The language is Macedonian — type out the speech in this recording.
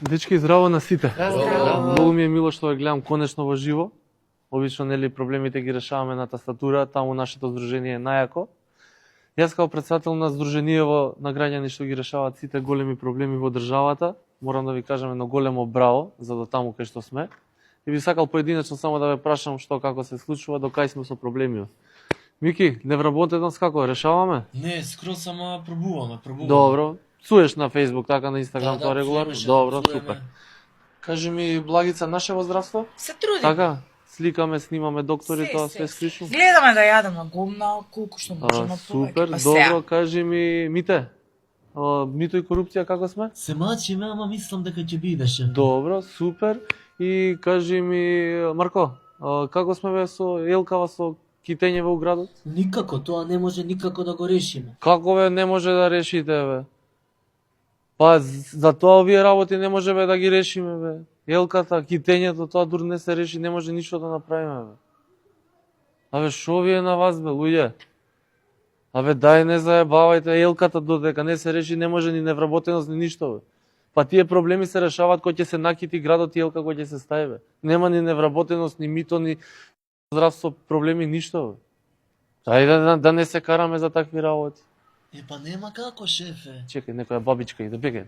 Дечки, здраво на сите. Здраво. Многу ми е мило што ве гледам конечно во живо. Обично нели проблемите ги решаваме на тастатура, таму нашето здружение е најако. Јас како претседател на здружениево на граѓани што ги решаваат сите големи проблеми во државата, морам да ви кажам едно големо браво за до таму кај што сме. И би сакал поединечно само да ве прашам што како се случува, до кај сме со проблемиот. Мики, невработеност како решаваме? Не, скроз сама пробуваме. Добро. Цуеш на Facebook, така на Instagram, Да, тоа регуларно? цуеме, Добро, цуеме. супер. Кажи ми, Благица, наше во здравство? Се трудим. Така, сликаме, снимаме доктори, тоа све скришно? Гледаме да јадеме гумна, колку што можеме повеќе. Супер, Па добро, кажи ми, Мите, мито и корупција како сме? Се мачиме, ама мислам дека ќе бидеше. Добро, супер. И кажи ми, Марко, како сме бе со Елкава, со китењеве у градот? Никако, тоа не може никако да го решиме. Како бе не може да решите бе? Па за тоа овие работи не може бе да ги решиме бе. Елката, китењето, тоа дур не се реши, не може ништо да направиме бе. Абе шо ви е на вас бе, луѓе? Абе дај не заебавајте, елката додека не се реши не може ни невработеност ни ништо бе. Па тие проблеми се решаваат кој ќе се накити градот и елка кој ќе се стаи бе. Нема ни невработеност, ни мито, ни здравство проблеми, ништо бе. Ајде да не се караме за такви работи. Па нема како, шефе. Чекај, некоја бабичка иде, бегај.